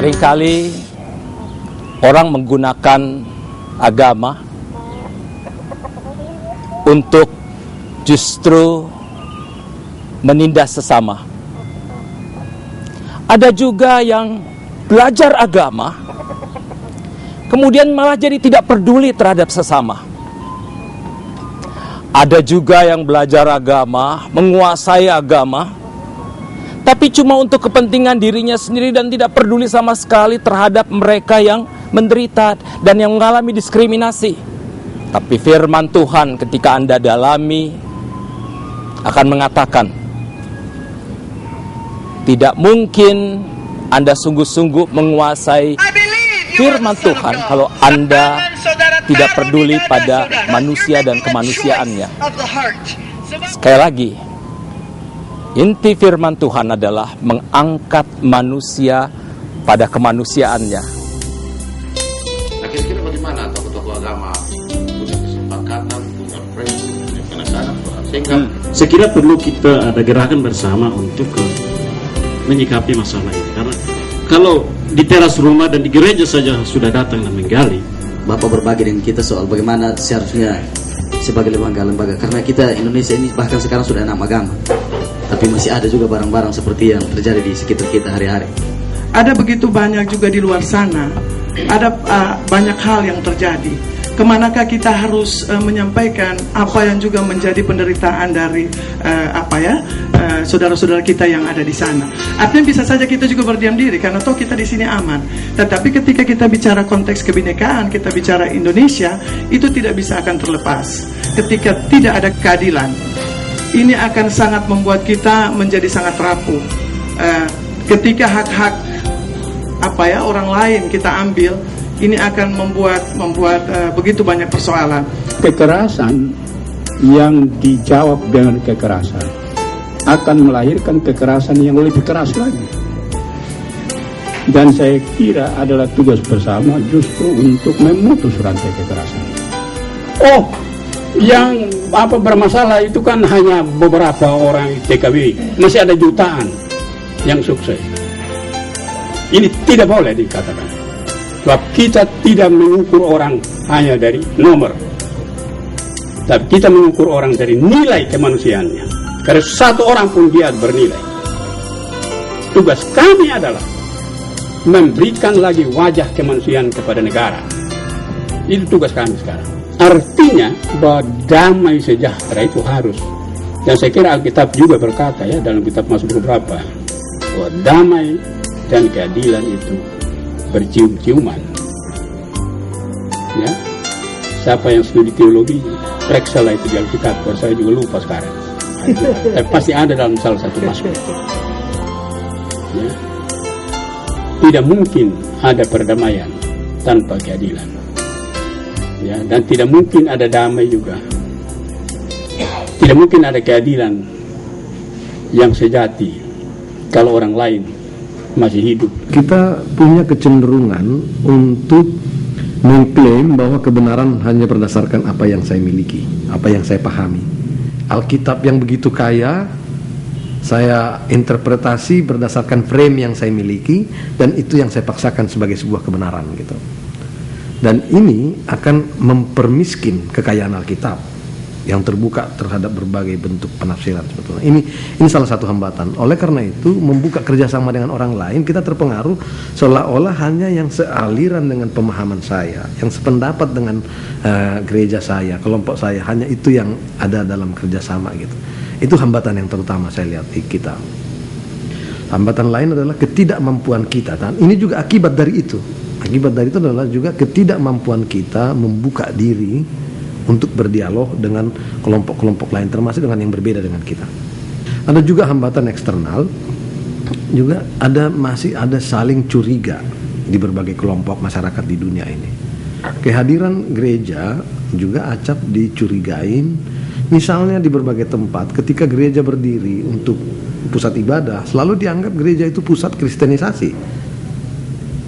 Seringkali orang menggunakan agama untuk justru menindas sesama. Ada juga yang belajar agama, kemudian malah jadi tidak peduli terhadap sesama. Ada juga yang belajar agama, menguasai agama, tapi cuma untuk kepentingan dirinya sendiri dan tidak peduli sama sekali terhadap mereka yang menderita dan yang mengalami diskriminasi. Tapi firman Tuhan ketika Anda dalami akan mengatakan, tidak mungkin Anda sungguh-sungguh menguasai firman Tuhan kalau Anda tidak peduli pada manusia dan kemanusiaannya. Sekali lagi, inti firman Tuhan adalah mengangkat manusia pada kemanusiaannya. Nah, kira-kira bagaimana tokoh-tokoh agama punya kesepakatan, punya prinsip, punya penegakan sehingga saya kira perlu kita ada gerakan bersama untuk menyikapi masalah ini. Karena kalau di teras rumah dan di gereja saja sudah datang dan menggali, Bapak berbagi dengan kita soal bagaimana seharusnya sebagai lembaga-lembaga. Karena kita Indonesia ini bahkan sekarang sudah 6 agama, tapi masih ada juga barang-barang seperti yang terjadi di sekitar kita hari-hari. Ada begitu banyak juga di luar sana. Ada banyak hal yang terjadi. Kemanakah kita harus menyampaikan apa yang juga menjadi penderitaan dari saudara-saudara kita yang ada di sana. Artinya bisa saja kita juga berdiam diri karena toh kita di sini aman. Tetapi ketika kita bicara konteks kebinekaan, kita bicara Indonesia, itu tidak bisa akan terlepas. Ketika tidak ada keadilan, ini akan sangat membuat kita menjadi sangat rapuh. Ketika hak-hak orang lain kita ambil, ini akan membuat begitu banyak persoalan. Kekerasan yang dijawab dengan kekerasan akan melahirkan kekerasan yang lebih keras lagi. Dan saya kira adalah tugas bersama justru untuk memutus rantai kekerasan. Yang bermasalah itu kan hanya beberapa orang TKW, masih ada jutaan yang sukses. Ini tidak boleh dikatakan. Sebab kita tidak mengukur orang hanya dari nomor, tapi kita mengukur orang dari nilai kemanusiaannya. Karena satu orang pun dia bernilai. Tugas kami adalah memberikan lagi wajah kemanusiaan kepada negara. Itu tugas kami sekarang. Artinya bahwa damai sejahtera itu harus. Dan saya kira Alkitab juga berkata ya dalam kitab Mazmur beberapa, bahwa damai dan keadilan itu bercium-ciuman. Ya, siapa yang studi teologi, periksalah itu di Alkitab. Saya juga lupa sekarang. Tapi pasti ada dalam salah satu Mazmur. Ya. Tidak mungkin ada perdamaian tanpa keadilan. Ya, dan tidak mungkin ada damai juga. Tidak mungkin ada keadilan yang sejati kalau orang lain masih hidup. Kita punya kecenderungan untuk mengklaim bahwa kebenaran hanya berdasarkan apa yang saya miliki, apa yang saya pahami. Alkitab yang begitu kaya, saya interpretasi berdasarkan frame yang saya miliki, dan itu yang saya paksakan sebagai sebuah kebenaran gitu. Dan ini akan mempermiskin kekayaan Alkitab yang terbuka terhadap berbagai bentuk penafsiran sebetulnya. Ini salah satu hambatan. Oleh karena itu, membuka kerjasama dengan orang lain, kita terpengaruh seolah-olah hanya yang sealiran dengan pemahaman saya, yang sependapat dengan gereja saya, kelompok saya, hanya itu yang ada dalam kerjasama gitu. Itu hambatan yang terutama saya lihat di kita. Hambatan lain adalah ketidakmampuan kita. Dan ini juga akibat dari itu. Akibat dari itu adalah juga ketidakmampuan kita membuka diri untuk berdialog dengan kelompok-kelompok lain, termasuk dengan yang berbeda dengan kita. Ada juga hambatan eksternal, juga masih ada saling curiga di berbagai kelompok masyarakat di dunia ini. Kehadiran gereja juga acap dicurigain, misalnya di berbagai tempat. Ketika gereja berdiri untuk pusat ibadah, selalu dianggap gereja itu pusat kristenisasi.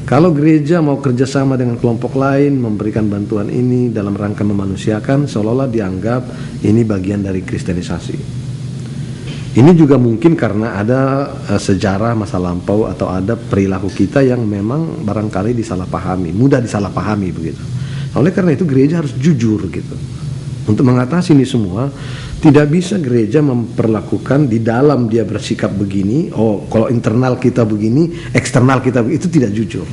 Kalau gereja mau kerjasama dengan kelompok lain, memberikan bantuan ini dalam rangka memanusiakan, seolah-olah dianggap ini bagian dari kristenisasi. Ini juga mungkin karena ada sejarah masa lampau atau ada perilaku kita yang memang barangkali disalahpahami, mudah disalahpahami begitu. Oleh karena itu gereja harus jujur gitu. Untuk mengatasi ini semua, tidak bisa gereja memperlakukan di dalam dia bersikap begini, oh kalau internal kita begini, eksternal kita begini, itu tidak jujur.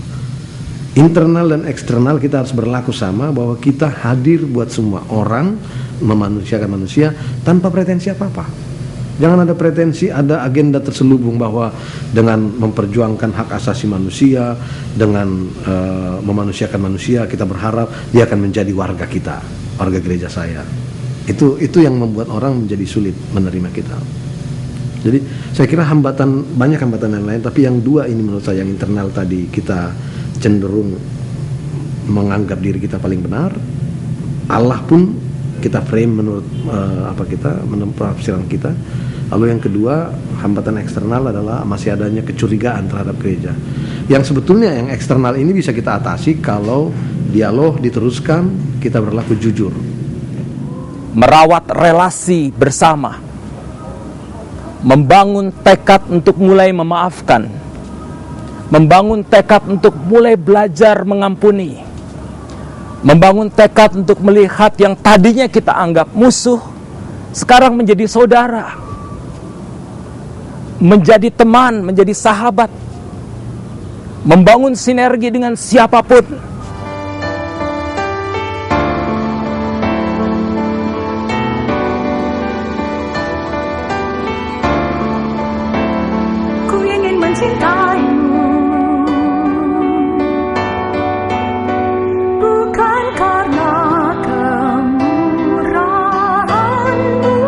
Internal dan eksternal kita harus berlaku sama, bahwa kita hadir buat semua orang, memanusiakan manusia tanpa pretensi apa-apa. Jangan ada pretensi, ada agenda terselubung bahwa dengan memperjuangkan hak asasi manusia, dengan memanusiakan manusia, kita berharap dia akan menjadi warga kita, warga gereja saya. Itu yang membuat orang menjadi sulit menerima kita. Jadi saya kira banyak hambatan yang lain, tapi yang dua ini menurut saya, yang internal tadi kita cenderung menganggap diri kita paling benar, Allah pun kita frame menurut menurut penafsiran kita. Lalu yang kedua, hambatan eksternal adalah masih adanya kecurigaan terhadap gereja. Yang sebetulnya yang eksternal ini bisa kita atasi kalau dialog diteruskan, kita berlaku jujur. Merawat relasi bersama, membangun tekad untuk mulai memaafkan, membangun tekad untuk mulai belajar mengampuni, membangun tekad untuk melihat yang tadinya kita anggap musuh, sekarang menjadi saudara, menjadi teman, menjadi sahabat, membangun sinergi dengan siapapun. Ku ingin mencintaimu, bukan karena kemurahanmu,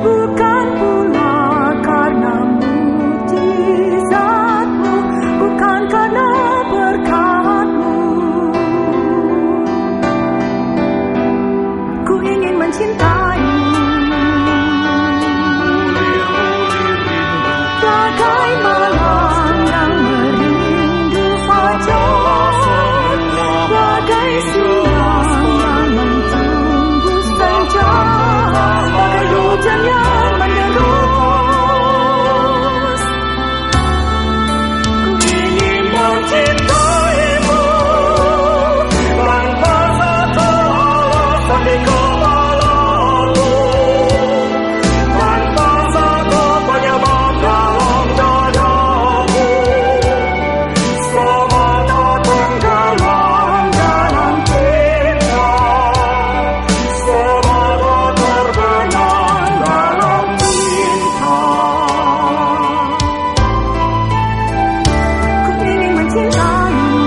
bukan pula karena mukjizatmu, bukan karena berkat-Mu. Ku ingin mencintaimu bagai malam yang merindu fajar, bagai siang yang menunggu senja, bagai hujan yang menderus. Ku ingin mencintaimu tanpa satu alasan di kepalaku, tanpa satu penyebab dalam dadaku. Semata tenggelam dalam cinta, semata terbenam dalam cinta. Ku ingin mencintaimu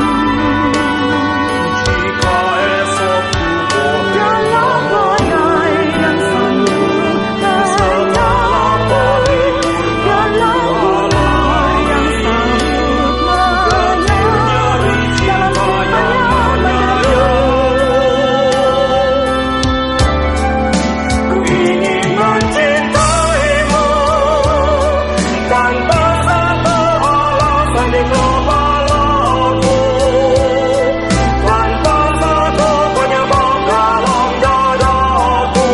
jika esok ku dalam badai yang semu, dalam pelipur, dalam badai yang sambut menyari, dalam tanya ku ingin mencintaimu tanpa satu alasan di kepalaku, tanpa satu penyebab dalam dadaku.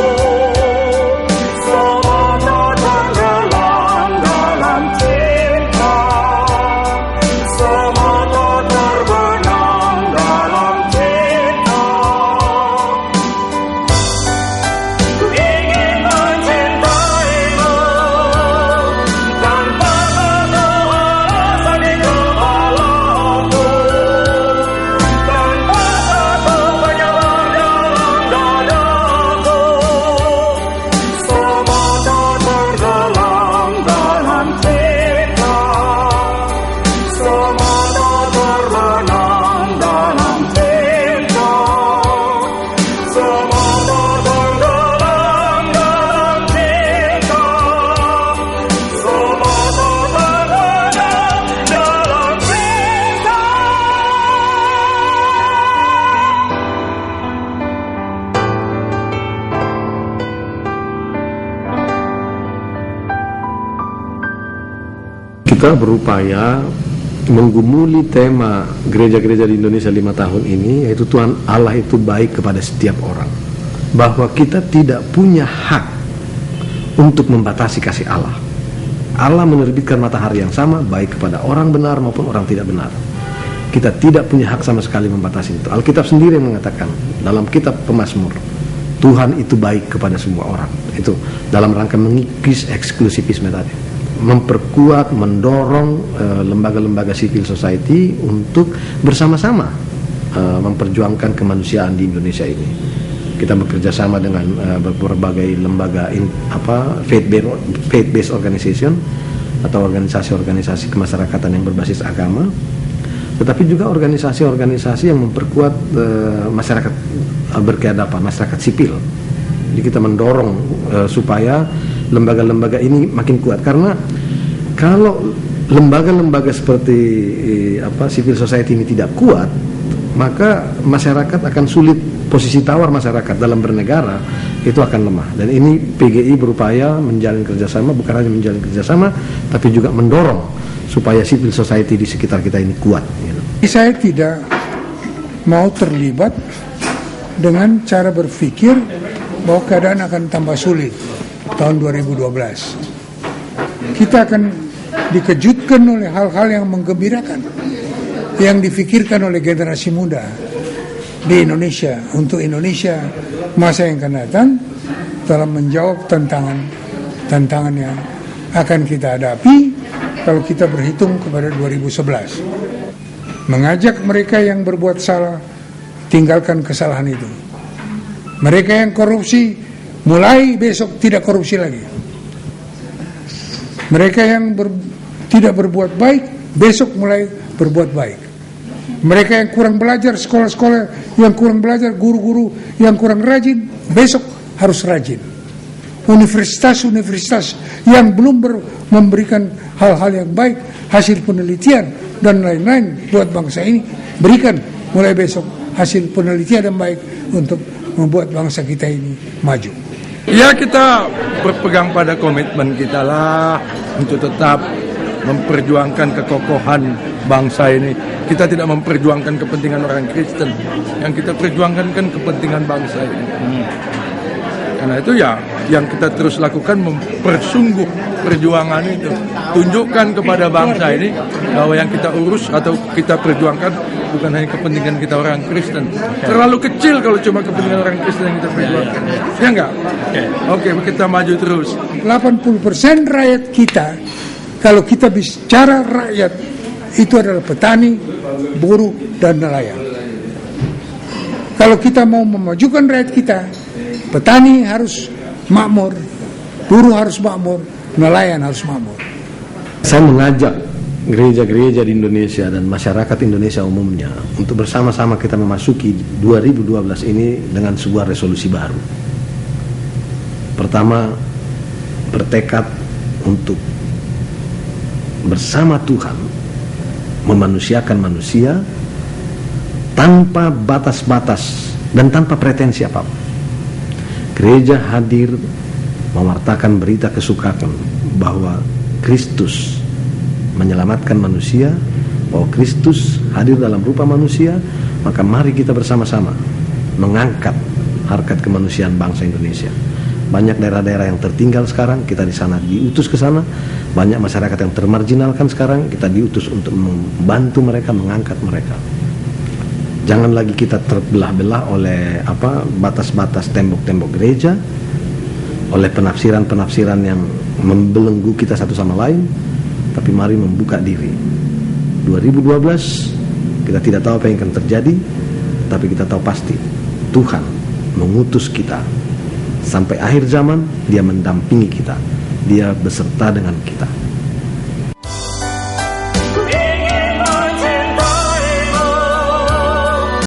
Semata tenggelam dalam cinta, semata terbenam dalam cinta. Ku ingin mencintaimu tanpa satu alasan di kepalaku, tanpa satu penyebab dalam dadaku. Semata tenggelam dalam cinta, semata terbenam dalam cinta, semata tenggelam dalam cinta, semata terbenam dalam cinta. Kita berupaya menggumuli tema gereja-gereja di Indonesia 5 tahun ini, yaitu Tuhan Allah itu baik kepada setiap orang, bahwa kita tidak punya hak untuk membatasi kasih Allah. Allah menerbitkan matahari yang sama baik kepada orang benar maupun orang tidak benar. Kita tidak punya hak sama sekali membatasi itu. Alkitab sendiri mengatakan dalam kitab Pemazmur, Tuhan itu baik kepada semua orang. Itu dalam rangka mengikis eksklusivisme tadi, memperkuat, mendorong lembaga-lembaga civil society untuk bersama-sama memperjuangkan kemanusiaan di Indonesia ini. Kita bekerja sama dengan berbagai lembaga faith-based organization atau organisasi-organisasi kemasyarakatan yang berbasis agama, tetapi juga organisasi-organisasi yang memperkuat masyarakat berkeadapan, masyarakat sipil. Jadi kita mendorong supaya lembaga-lembaga ini makin kuat, karena kalau lembaga-lembaga seperti civil society ini tidak kuat, maka masyarakat akan sulit. Posisi tawar masyarakat dalam bernegara itu akan lemah. Dan ini PGI berupaya menjalin kerjasama, bukan hanya menjalin kerjasama, tapi juga mendorong supaya civil society di sekitar kita ini kuat. Saya tidak mau terlibat dengan cara berpikir bahwa keadaan akan tambah sulit tahun 2012. Kita akan dikejutkan oleh hal-hal yang menggembirakan, yang difikirkan oleh generasi muda di Indonesia, untuk Indonesia masa yang akan datang, dalam menjawab tantangan yang akan kita hadapi kalau kita berhitung kepada 2011. Mengajak mereka yang berbuat salah, tinggalkan kesalahan itu. Mereka yang korupsi, mulai besok tidak korupsi lagi. Mereka yang tidak berbuat baik, besok mulai berbuat baik. Mereka yang kurang belajar, sekolah-sekolah yang kurang belajar, guru-guru yang kurang rajin, besok harus rajin. Universitas-universitas yang belum memberikan hal-hal yang baik, hasil penelitian dan lain-lain buat bangsa ini, berikan mulai besok hasil penelitian yang baik untuk membuat bangsa kita ini maju. Ya, kita berpegang pada komitmen kita lah untuk tetap memperjuangkan kekokohan bangsa ini. Kita tidak memperjuangkan kepentingan orang Kristen, yang kita perjuangkan kan kepentingan bangsa ini. Karena itu ya yang kita terus lakukan, mempersungguh perjuangan itu. Tunjukkan kepada bangsa ini bahwa yang kita urus atau kita perjuangkan bukan hanya kepentingan kita orang Kristen. Terlalu kecil kalau cuma kepentingan orang Kristen yang kita perjuangkan. Ya enggak? Oke, kita maju terus. 80% rakyat kita, kalau kita bicara rakyat, itu adalah petani, buruh, dan nelayan. Kalau kita mau memajukan rakyat kita, petani harus makmur, buruh harus makmur, nelayan harus makmur. Saya mengajak gereja-gereja di Indonesia dan masyarakat Indonesia umumnya untuk bersama-sama kita memasuki 2012 ini dengan sebuah resolusi baru. Pertama, bertekad untuk bersama Tuhan memanusiakan manusia tanpa batas-batas dan tanpa pretensi apapun. Gereja hadir mewartakan berita kesukaan bahwa Kristus menyelamatkan manusia, bahwa Kristus hadir dalam rupa manusia. Maka mari kita bersama-sama mengangkat harkat kemanusiaan bangsa Indonesia. Banyak daerah-daerah yang tertinggal sekarang, kita di sana diutus ke sana. Banyak masyarakat yang termarginalkan sekarang, kita diutus untuk membantu mereka, mengangkat mereka. Jangan lagi kita terbelah-belah oleh batas-batas tembok-tembok gereja, oleh penafsiran-penafsiran yang membelenggu kita satu sama lain. Tapi mari membuka diri. 2012 kita tidak tahu apa yang akan terjadi, tapi kita tahu pasti Tuhan mengutus kita. Sampai akhir zaman, Dia mendampingi kita, Dia beserta dengan kita.